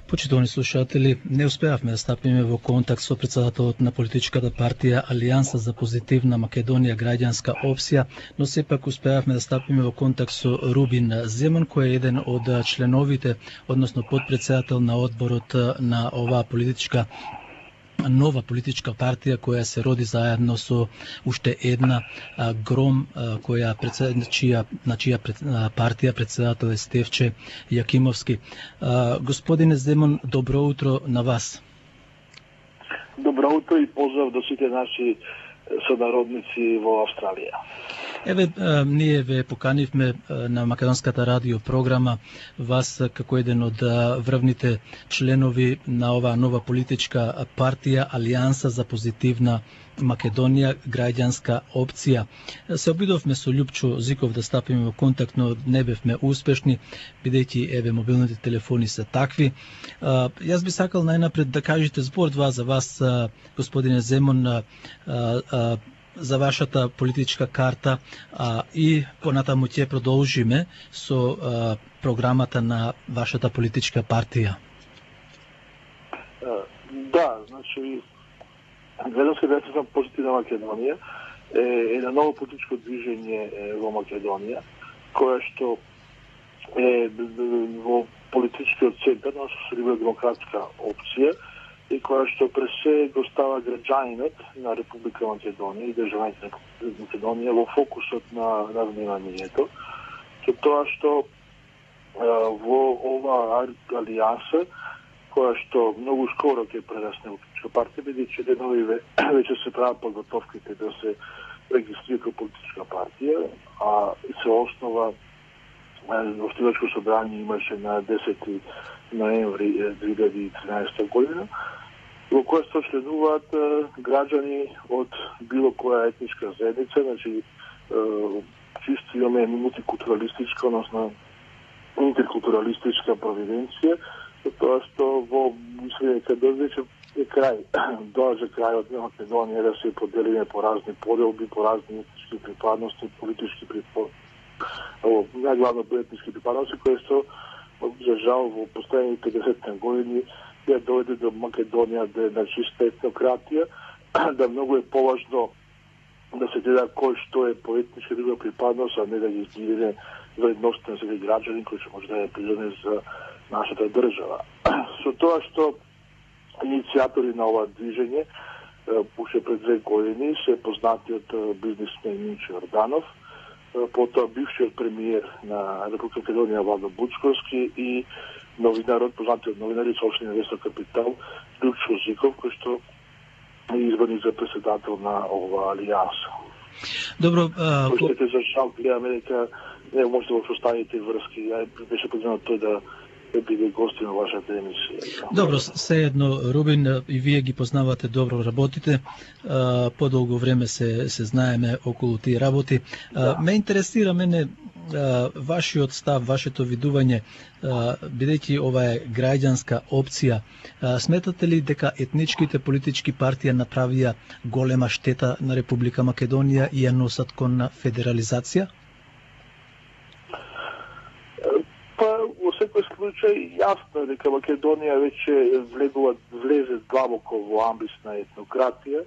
Почитувани слушатели, не успеавме да стапиме во контакт со председателот на политичката партија Алијанса за позитивна Македонија граѓанска опција, но сепак успеавме да стапиме во контакт со Рубин Земун, кој е еден од членовите, односно подпредседател на одборот на оваа нова политичка партија која се роди заедно со уште една Гром, на чија партија председател е Стефче Јакимовски. Господине Земун, добро утро на вас. Добро утро и поздрав до сите наши сонародници во Австралија. Еве, ние ве поканивме на Македонската радио програма, вас како еден од врвните членови на оваа нова политичка партија Алијанса за позитивна Македонија граѓанска опција. Се обидовме со Љупчо Зиков да стапиме во контакт, но не бевме успешни, бидејќи мобилните телефони се такви. Јас би сакал најнапред да кажете збор два за вас, господине Земун, за вашата политичка карта и понатаму ќе продолжиме со програмата на вашата политичка партија. Да, значи Граѓанска опција позитивна Македонија е едно ново политичко движење во Македонија, кое што е во политичкиот центар на социјалдемократска опција и која што пред се го става граѓанинот на Република Македонија и државјаните на Република Македонија во фокусот на вниманието, со тоа што во ова алијанса, која што многу скоро ќе прерасне во политичка партија, бидејќи денови веќе се прават подготовките да се регистрира како политичка партија, а се основа Оштивачко собрање имаше на 10 ноември 2013 година, во која се членуваат граѓани од било која етничка заедница, значи чисто имаме мултикултуралистичка, односно интеркултуралистичка провиденција, тоа што во мислење дека е крај, доаѓа крајот на Македонија да се поделиме по разни поделби, по разни етнички припадности, политички припадности, најглавно етнички припадности, кои што за жал во последните 50 години ја дојде до Македонија да е на чиста етнократија, да многу е поважно да се гледа кој што е по етничка друга припадност, а не да ги изгледа вредностите на секој граѓанин кој што може да е природен за нашата држава. Со тоа што иницијатори на ова движење уште пред 2 години се познатиот бизнисмен Минчо Јорданов, потоа бившиот премиер на Република Македонија Владо Бучковски и новинарот, познатиот новинар и собствен инвестор капитал Љупчо Зиков, кој што е избран за председател на ова алијанса. Добро, за жал гледаме дека не можете да оставите врски, беше предвидено тој да биде гости на вашата емисија. Добро, сеедно, Рубин, и вие ги познавате добро, работите, подолго време се знаеме околу тие работи. Ме интересира вашиот став, вашето видување, бидејќи ова е граѓанска опција, сметате ли дека етничките политички партии направија голема штета на Република Македонија и ја носат кон федерализација? Во секој случај јасно е дека Македонија веќе влезе длабоко во амбис на етнократија,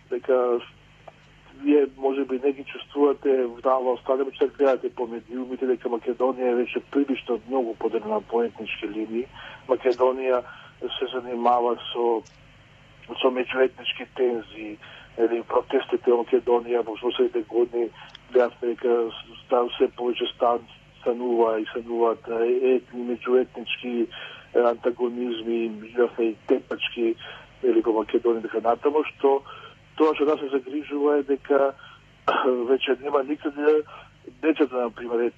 дека вие може би не ги чувствувате во Австралија, че гледате по медиумите дека Македонија е веќе прилично многу поделена по етнички линии. Македонија се занимава со меѓуетнички тензии или протестите во Македонија во последните години, гледавме дека се повеќе стануваат етни, меѓуетнички антагонизми, и тепачки или по Македонија дека натаму, што тоа што да се загрижува е дека веќе нема никаде децата, например,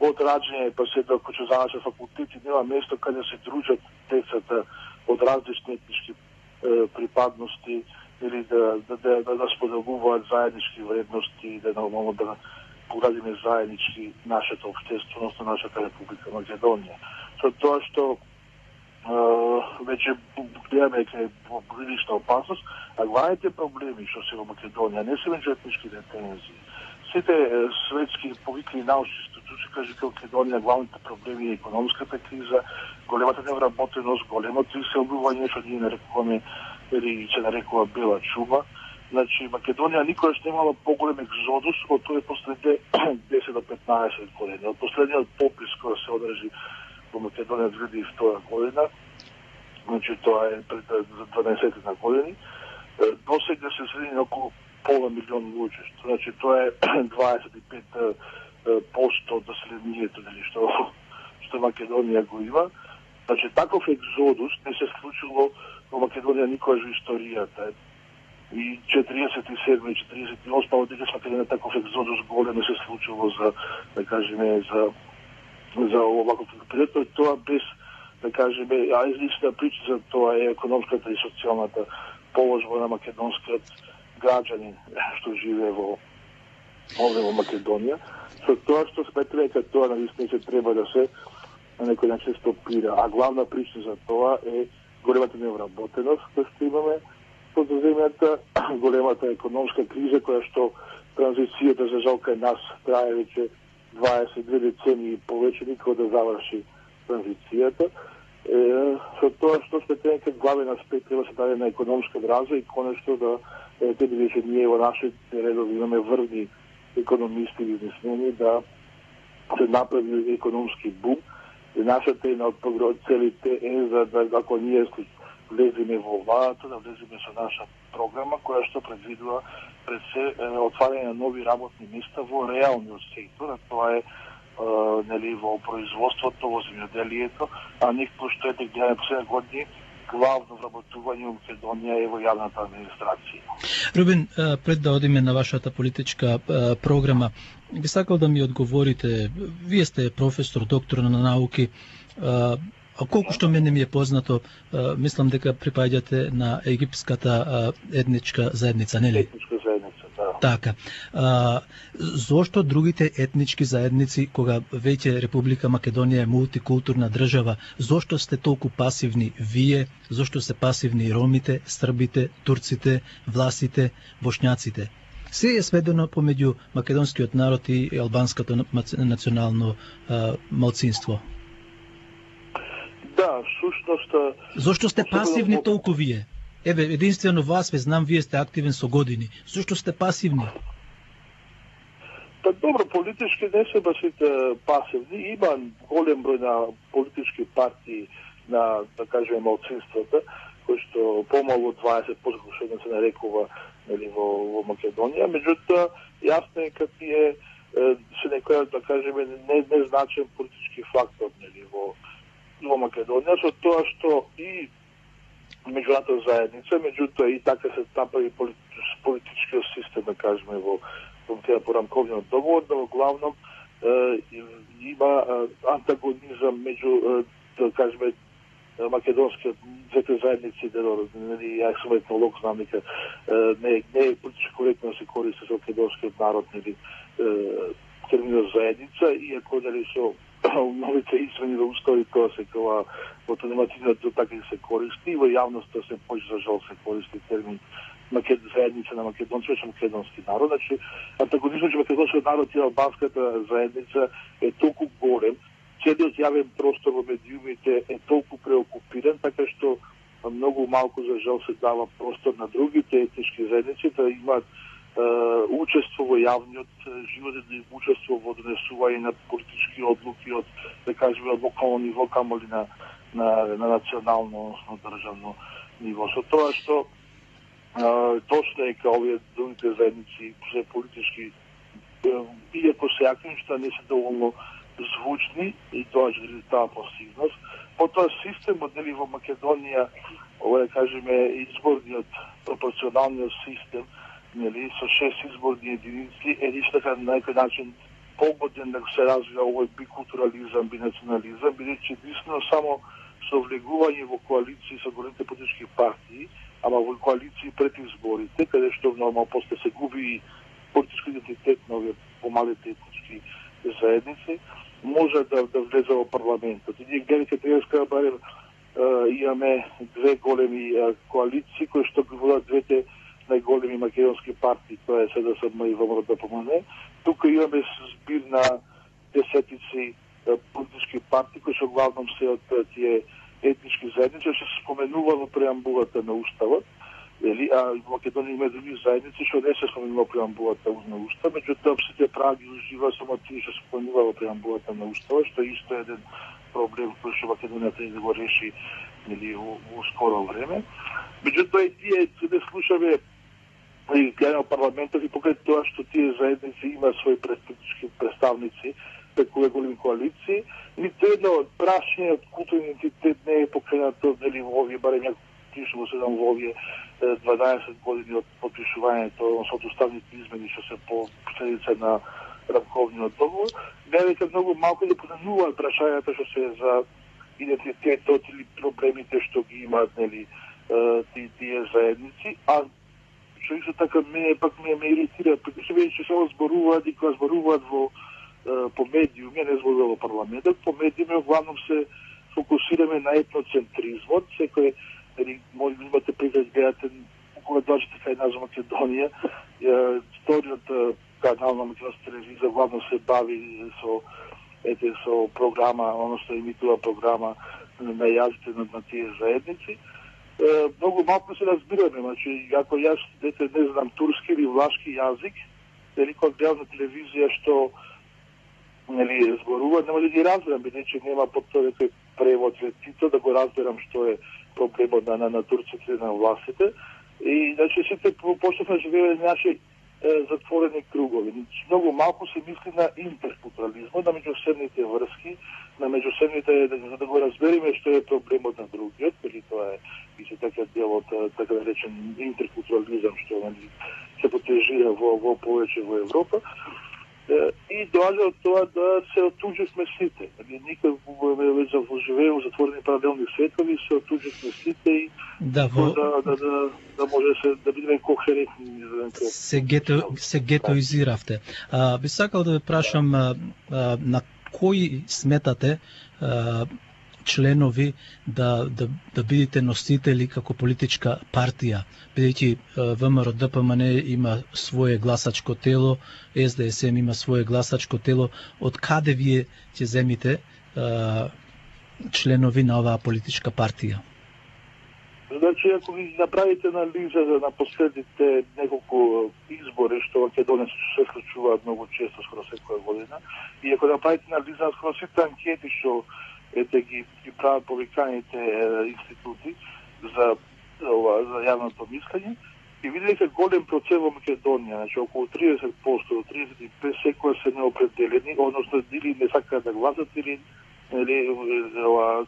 од раѓање па се до кој занача факултети, нема место каде се дружат децата од различни етнички припадности или да споделуваат заеднички вредности, да нормално да поградиме заеднички нашето општество, односно нашата Република Македонија. Со тоа што веќе гледаме дека е прилична опасност, а главните проблеми што се во Македонија не се меѓуетничките тензии. Сите светски повикли научни случаи кажи во Македонија главните проблеми е економската криза, големата невработеност, големото иселување, што ние нарекуваме или се нарекува бела чума. Значи Македонија никогаш не имала поголем екзодус од тој последните 10 до 15 години. Од последниот попис кој се одржи во Македонија 2002 година, значи тоа е пред 12 години, досега се средини околу пола милион луѓе. Значи тоа е 25% од населението што Македонија го има. Значи таков екзодус не се случило во Македонија никогаш во историјата. И 47 и 48 одека Македонија таков екзодус голем се случило за, да кажеме, за оваков период. Тоа без, да кажеме, излична причина за тоа е економската и социјалната положба на македонскиот граѓанин што живее во Македонија. Со тоа што сметаме дека тоа навистина се треба да се на некој начин стопира. А главна причина за тоа е големата невработеност која што имаме под земјата, големата економска криза која што транзицијата за жал кај нас трае веќе 22 децении и повеќе никој да заврши транзицијата. Со тоа што сметаме дека главен аспект треба да се даде на економска развој и конечно да бидејќи ние во нашите редови имаме врвни економисти и бизнесмени да се направи економски бум. И нашата една од целите е за да ако ние влеземе во владата, да влеземе со наша програма која што предвидува пред се отварање на нови работни места во реалниот сектор, а тоа е нели во производството, во земјоделието, а никто што е гледа последните години главно вработување во Македонија е во јавната администрација. Рубин, пред да одиме на вашата политичка програма, би сакал да ми одговорите, вие сте професор, доктор на науки, а колку што мене ми е познато, мислам дека припаѓате на египската етничка заедница, нели? Етничка заедница, да. Така. Зошто другите етнички заедници, кога веќе Република Македонија е мултикултурна држава, зошто сте толку пасивни вие, зошто се пасивни ромите, србите, турците, власите, бошњаците? Се е сведено помеѓу македонскиот народ и албанското национално малцинство. Да, сушност... Зошто сте пасивни толку вие? Еве, единствено вас ве знам, вие сте активен со години. Зошто сте пасивни? Па добро, политички не се басите пасивни. Има голем број на политички партии на, да кажеме, малцинствата, кои што помалу од 20% што се нарекува нели, во Македонија. Меѓутоа, јасно е како е се некоја, да кажеме, незначен политички фактор нели, во Македонија, со тоа што и меѓународната заедница, меѓутоа и така се направи политичкиот систем, да кажеме, во по рамковниот договор, да во главном има антагонизам меѓу, да кажеме, македонскиот двете заедници, нели, ја сум етнолог, знам дека не е политички коректно да се користи со македонскиот народ, нели, терминот заедница, иако нели со новите измени во устави тоа се кога во нормативниот така се користи и во јавноста се повеќе за жал се користи термин заедница на македонци, македонски народ. Значи, антагонизмот че македонскиот народ и албанската заедница е толку голем, целиот јавен простор во медиумите е толку преокупиран, така што многу малку за жал се дава простор на другите етнички заедници да имаат учество во јавниот живот и учество во донесување на политички одлуки од, да кажеме, од локално ниво, камоли на национално, државно ниво. Со тоа што точно е као овие другите заедници се политички, иако се активни, што не се доволно звучни и тоа ќе да таа пасивност. Потоа системот нели во Македонија, ова да кажеме изборниот пропорционалниот систем, нели со 6 изборни единици е така на некој начин погоден да се развива овој бикултурализам, бинационализам, бидејќи единствено само со влегување во коалиции со големите политички партии, ама во коалиции пред изборите, каде што нормално после се губи политички идентитет на овие помалите етнички заедници, може да влезе во парламентот. И ние гледате треба барем имаме две големи коалиции кои што ги водат двете најголеми македонски партии, тоа е СДСМ и ВМРО-ДПМН. Тука имаме збир на десетици политички партии кои се главном се од тие етнички заедници, се споменува во преамбулата на Уставот, а во Македонија има други заедници што не се споменува во преамбулата на Устав, меѓутоа сите права ги ужива само тие што се споменува во преамбулата на Уставот, што е исто еден проблем кој што Македонија треба да го реши во скоро време. Меѓутоа и тие да слушаме и гледаме парламентот и покрај тоа што тие заедници има своји политички представници преку големи коалиции, ниту едно прашање од културен идентитет не е покренато во овие, барем някои што го седам во овие 12 години од подпишувањето со уставните измени што се по последица на рамковниот договор, дека многу малку да понануваат прашањата што се за идентитетот или проблемите што ги имаат тие заедници, а што исто така ме иритира, преку се веќе само зборуваат и кога зборуваат по медиуми, не зборува во парламентот, по медиуми главном се фокусираме на етноцентризмот, секој може да имате приказ гледате кога дојдете кај нас во Македонија, вториот канал на македонска телевизија главно се бави со програма, односно емитува програма на јазите на тие заедници. Многу малку се разбираме, значи, ако јас дете не знам турски или влашки јазик, кога гледам на телевизија што зборува, нема да ги разберам, бидејќи нема под тоа некој превод тито да го разберам што е проблемот на турците на властите. И значи сите почнавме живееме наши затворени кругови. Многу малку се мисли на интеркултурализмот, на меѓусебните врски, на меѓусебните, за да го разбериме што е проблемот на другиот, или тоа е и се така дел од така да речем интеркултурализам што се потежира во повеќе во Европа. И доаѓа од тоа да се отуживме сите. Никако веќе живееме во затворени паралелни светови, се отуживме сите и да може да бидеме кохерентни. Се гетоизиравте. Би сакал да ве прашам на кои сметате членови да бидете носители како политичка партија, бидејќи ВМРО ДПМН има свое гласачко тело, СДСМ има свое гласачко тело, од каде вие ќе земите членови на оваа политичка партија? Значи, ако ви направите анализа на последните неколку избори што Македонија се случуваат многу често скоро секоја година, и ако направите анализа на скоро сите анкети што ги прават повиканите институти за јавното мислење, и видите голем процент во Македонија, значи околу 30% до 35% секоја се неопределени, односно или не сакаат да гласат, или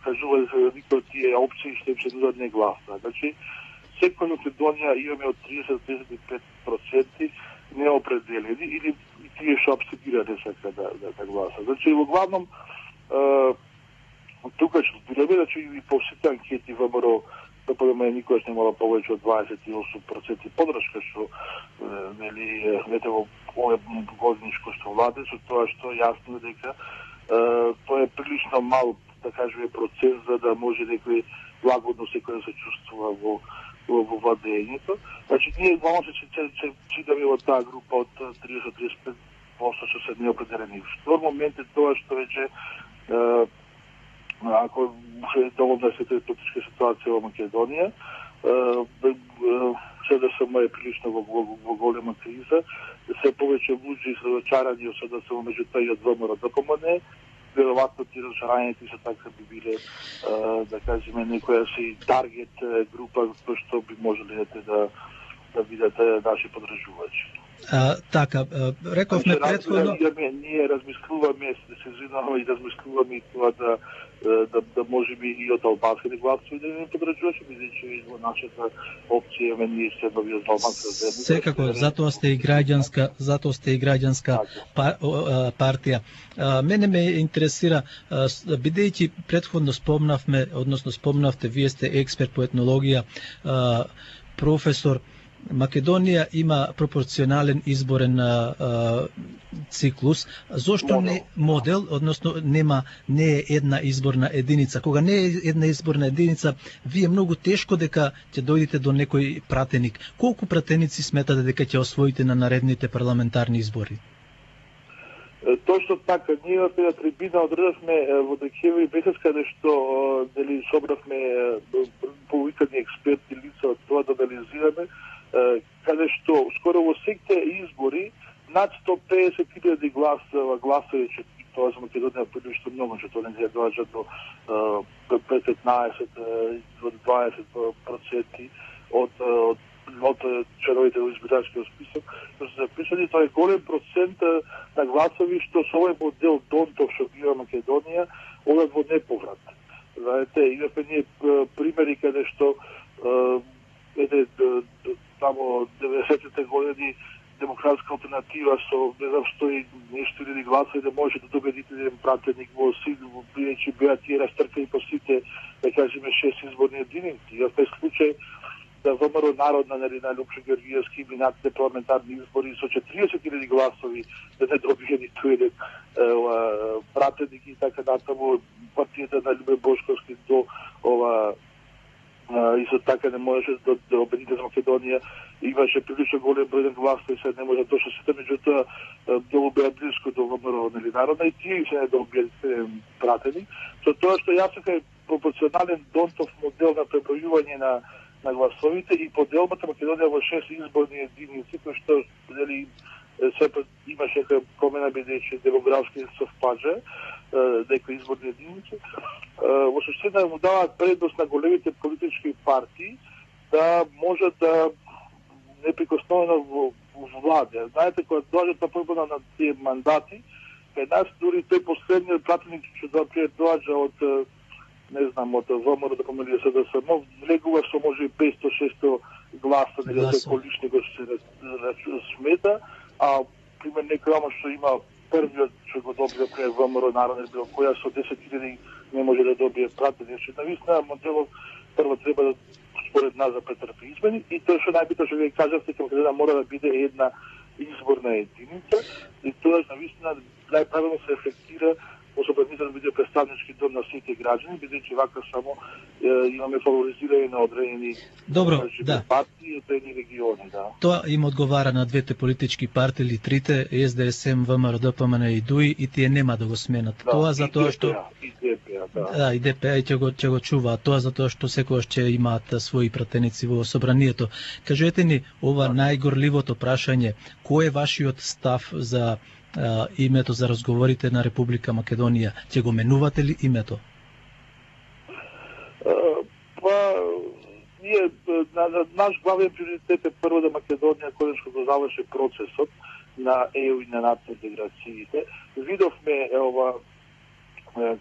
кажуваат за никој од тие опции што им се нудат не гласа. Значи, секој Македонија имаме од 30-35% неопределени, или тие што абстинираат не сакаат да гласат. Значи, во главном, тука што збираме, значи и по сите анкети ВМРО ДПМН никогаш не мора повеќе од 28% подршка, што вете во овој годинишко што владе, со тоа што јасно дека тоа е прилично мал, да кажеме, процент за да може некој лагодно секој да се чувствува во владењето. Значи ние главно се читаме во таа група од 30-35% што се неопределени. Втор момент е тоа што веќе ако се доволна се политичка ситуација во Македонија, СДСМ е прилично во голема криза, се повеќе луѓе се рачарани од СДСМ, меѓутоа и од ВМРО ДПМН, веројатно тие рачарањата се така би биле, да кажеме, некоја си таргет група кој што би можеле да бидат наши подржувачи. Така, рековме претходно... Ние размислуваме, се извинуваме и размислуваме и тоа да може би и од албанските гласови да не подржуваше, бидејќи во нашата опција ние се нови од албанска земја. Секако, затоа сте и граѓанска партија. Мене ме интересира, бидејќи претходно спомнавте, вие сте експерт по етнологија, професор, Македонија има пропорционален изборен циклус. Зошто не модел, односно не е една изборна единица? Кога не е една изборна единица, вие многу тешко дека ќе дојдете до некој пратеник. Колку пратеници сметате дека ќе освоите на наредните парламентарни избори? Точно така, ние на трибина одржавме во декември месец, каде што дали собравме повикани експерти лица од тоа да анализираме, каде што скоро во сите избори над 150.000 гласови, че тоа за Македонија прилично многу, че тоа не се доаѓа до 15 до 20% од членовите во избирачкиот список, што се записани, тоа е голем процент на гласови што со овој модел Донтов што бива Македонија, одат во неповрат. Знаете, имаме ние примери каде што тамо 90-те години демократска алтернатива со не знам што и нешто или гласови да може да добие нити еден пратеник во сил, бидејќи беа тие растркани по сите, да кажеме 6 изборни единици. И во тој случај да ВМРО Народна на Лупчо Георгиевски минатите парламентарни избори со 40.000 гласови да не добие ниту еден пратеник и така натаму партијата на Любе Бошковски до исто така не можеше да обедини за Македонија, имаше прилично голем број гласови, се не може точно сите, меѓутоа многу беа близко до ВМРО Народна и тие се не добија пратени. Со тоа што јас е пропорционален Донтов модел на пребројување на гласовите и поделбата Македонија во 6 изборни единици, кои што сепак имаше промена бидејќи демографски совпаѓа некои изборни единици, во суштина му даваат предност на големите политички партии да можат да неприкосновено во владе. Знаете, кога доаѓат на победа на тие мандати, кај нас дури тој последниот пратеник што доаѓа од не знам, од ВМРО да помели СДСМ, влегува со може 500-600 гласа, дека тој колишни го се смета, а пример некој што има првиот што го добија пред ВМРО Народна, која со 10.000 не може да добие пратеник. Навистина моделот прво треба да според нас да претрпи измени и тоа што најбитно што ви кажавте, дека мора да биде една изборна единица и тоа навистина најправилно се ефектира особено да биде представнички дом на сите граѓани, бидејќи вака само имаме фаворизирање на одредени партии и одредени региони. Да. Тоа им одговара на двете политички партии или трите, СДСМ, ВМРО, ДПМН и ДУИ, и тие нема да го сменат. Да, тоа затоа што и ДПА, да, и ДПА ќе го чуваат. Тоа затоа што секогаш ќе имаат своји пратеници во собранието. Кажете ни ова најгорливото прашање, кој е вашиот став за името за разговорите на Република Македонија? Ќе го менувате ли името? Ние, наш главен приоритет е прво да Македонија конечно го заврши процесот на ЕУ и на НАТО интеграциите. Видовме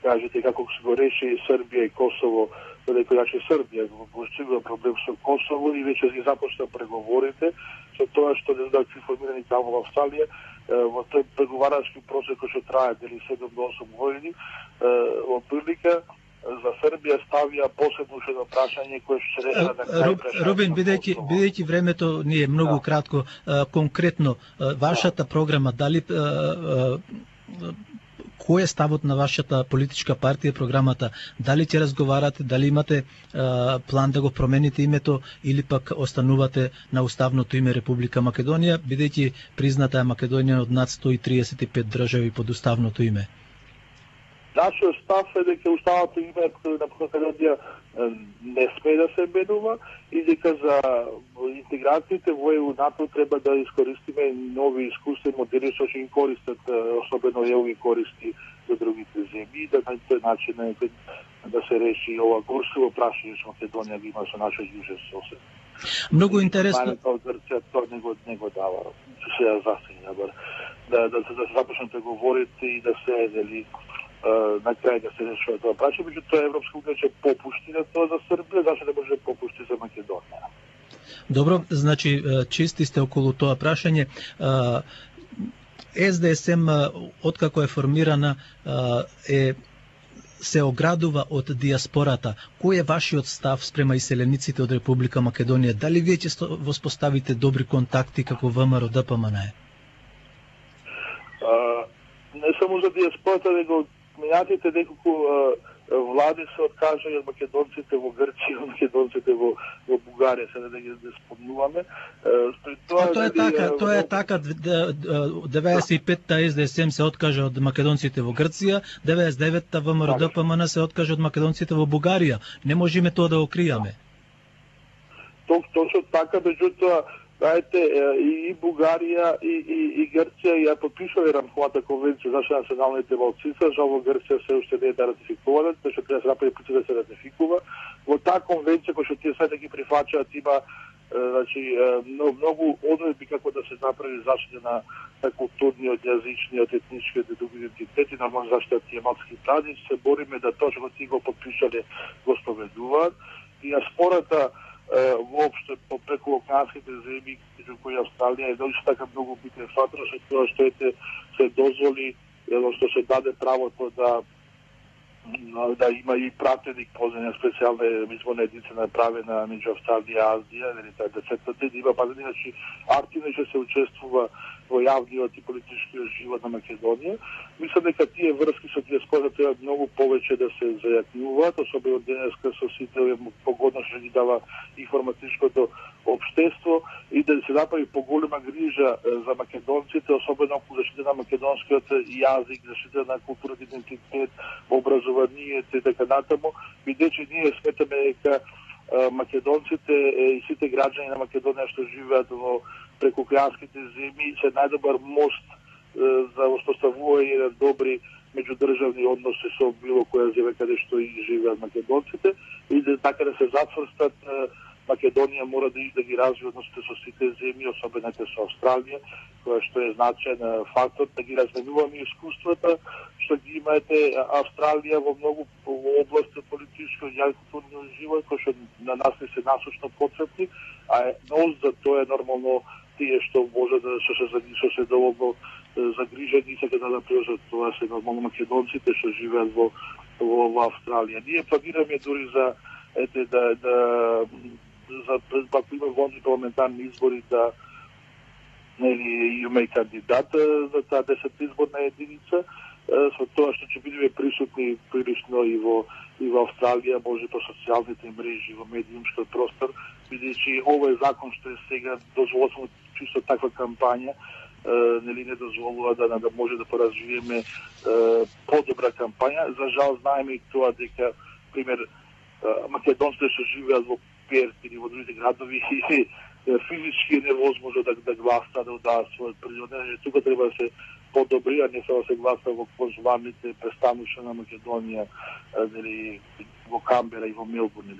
кажете како се го реши Србија и Косово, дека значи Србија го проблем со Косово и веќе ги започна преговорите со тоа што не знаат информирани таму во Австралија во тој преговарачки процес кој што трае дали 7 до 8 години во прилика за Србија ставија посебно уште прашање кое што се решава на крај. Робин, бидејќи времето ни е многу кратко, конкретно вашата програма, дали кој е ставот на вашата политичка партија, програмата? Дали ќе разговарате, дали имате план да го промените името или пак останувате на уставното име Република Македонија, бидејќи призната е Македонија од над 135 држави под уставното име? Нашиот став е дека уставното име на Македонија не сме да се менува и дека за интеграциите во ЕУ НАТО треба да искористиме нови искусствени модели што ќе ги користат, особено ЕУ ги користи за другите земји, да на тој начин да се реши ова горсиво прашање што Македонија ги има со нашиот јужен сосед. Многу интересно. Тоа не го дава. Се засега да се започнат да говорите и да се дали на крај да се решува тоа прашање, меѓутоа Европска унија ќе попушти на тоа за Србија, зашто не може да попушти за Македонија. Добро, значи чисти сте околу тоа прашање. СДСМ откако е формирана се оградува од диаспората. Кој е вашиот став спрема иселениците од Република Македонија? Дали вие ќе воспоставите добри контакти како ВМРО ДПМН? Не само за диаспората, него минатите неколку влади се откажаат од македонците во Грција, од македонците во Бугарија, сега да ги спомнуваме. Тоа е така, 95-та СДСМ се откажа од македонците во Грција, 99-та ВМРО ДПМН се откажа од македонците во Бугарија. Не можеме тоа да го криеме. Точно така, меѓутоа, знаете, и Бугарија и Грција ја подпишале Рамковата конвенција за националните малцинства, жал во Грција се уште не е да ратификувана, тоа што треба да се направи процес да се ратификува. Во таа конвенција која што тие сега ги прифаќаат има многу одредби како да се направи заштита на културниот, јазичниот, етничкиот и други идентитети, на заштита тие малцински празници, се бориме да тоа што тие го подпишале го спроведуваат. Диаспората воопшто преку океанските земји, меѓу кои Австралија е дојшто така многу битен фактор, со тоа што се дозволи, што се даде правото да има и пратеник позна специјална изборна единица направена меѓу Австралија и Азија, нели таа децетата, да има пазени, значи активно ќе се учествува во јавниот и политичкиот живот на Македонија. Мислам дека тие врски со диаспората треба многу повеќе да се зајакнуваат, особено денеска со сите погодно што ги дава информатичкото општество и да се направи поголема грижа за македонците, особено ако заштита на македонскиот јазик, заштита на културниот идентитет, образованието и така натаму, бидејќи ние сметаме дека македонците и сите граѓани на Македонија што живеат во прекуокеанските земји се најдобар мост за успоставување на добри меѓудржавни односи со било која земја каде што и живеат македонците и така да се затврстат. Македонија мора да ги развие односите со сите земји, особено со Австралија, која што е значаен фактор, да ги разменуваме искуствата што ги имаете Австралија во многу области политичко и културно живот, кој што на нас не се насочно потребни, а за тоа е нормално тие што може да што се доволно загрижени и сега да приложат тоа се нормално македонците што живеат во Австралија. Ние планираме дури за ако има возможни парламентарни избори да имаме и кандидата за таа 10 изборна единица, со тоа што ќе бидеме присутни прилично и во Австралија, може по социјалните мрежи, во медиумскиот простор, бидејќи овој закон што е сега дозволува чисто таква кампања, не дозволува да може да поразвиеме подобра кампања. За жал знаеме и тоа дека пример македонците што живеат во Перт или во другите градови физички е невозможно да гласат, да дадат својот принос. Тука треба да се подобри, а не само се гласа во конзуларните представништва на Македонија, во Камбера и во Мелбурн.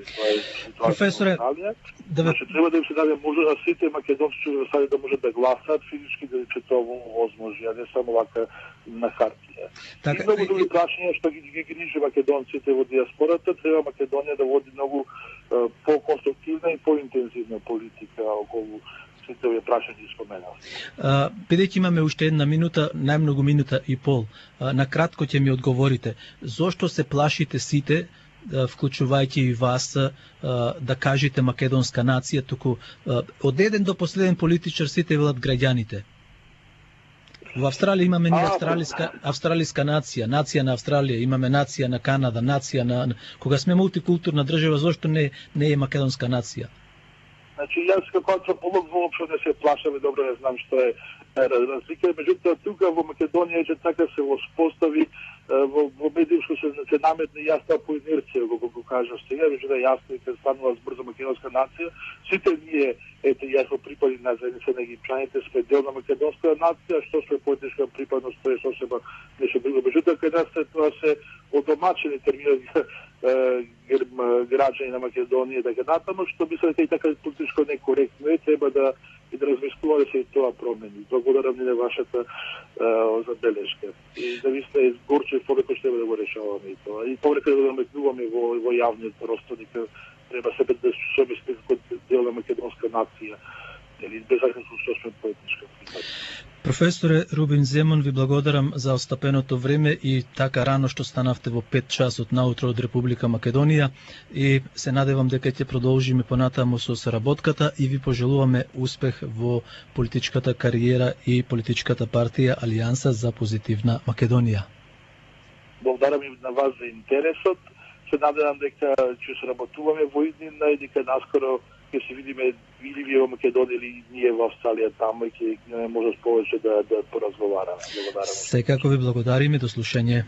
Професоре, треба да им се даде можност на сите македонци да можат да гласат физички, да се тоа возможи, а не само вака на хартија. И многу други прашања што ги грижи македонците во диаспората, треба Македонија да води многу по-конструктивна и по-интензивна политика околу сите овие прашања ги споменав. Бидејќи имаме уште една минута, најмногу минута и пол, на кратко ќе ми одговорите. Зошто се плашите сите, вклучувајќи и вас, да кажете македонска нација, туку од еден до последен политичар сите велат граѓаните? Во Австралија имаме ние австралиска нација, нација на Австралија, имаме нација на Канада, нација на... Кога сме мултикултурна држава, зошто не е македонска нација? Значи, јас како антрополог воопшто не се плашам и добро не знам што е разлика. Меѓутоа, тука во Македонија че така се воспостави во медиумско се наметне јасно по инерција, го кажам сега, меѓутоа јасно и се станува збрзо македонска нација. Сите ние, јас во припади на заедница на египчаните, сме дел на македонска нација, што сме поетничка припадност, тоа е сосема нешто друго. Меѓутоа, кај нас тоа се одомачени термини граѓани на Македонија, така натаму, што мислам дека и така политичко некоректно е, треба да размислува да се и тоа промени. Благодарам на вашата забелешка. И да ви сте горче повеќе што треба да го решаваме и тоа. И повеќе да наметнуваме во јавниот простор, треба себе да се мисли како дел на македонска нација. Или без разлика што сме поетничка. Професоре Рубин Земун, ви благодарам за остапеното време и така рано што станавте во 5 часот наутро од Република Македонија и се надевам дека ќе продолжиме понатаму со соработката и ви пожелуваме успех во политичката кариера и политичката партија Алијанса за позитивна Македонија. Благодарам и на вас за интересот. се надевам дека ќе се работуваме во иднина и дека наскоро ќе се видиме или вие во Македонија или ние во Австралија таму и ќе имаме можност повеќе да поразговараме. Секако ви благодариме, до слушање.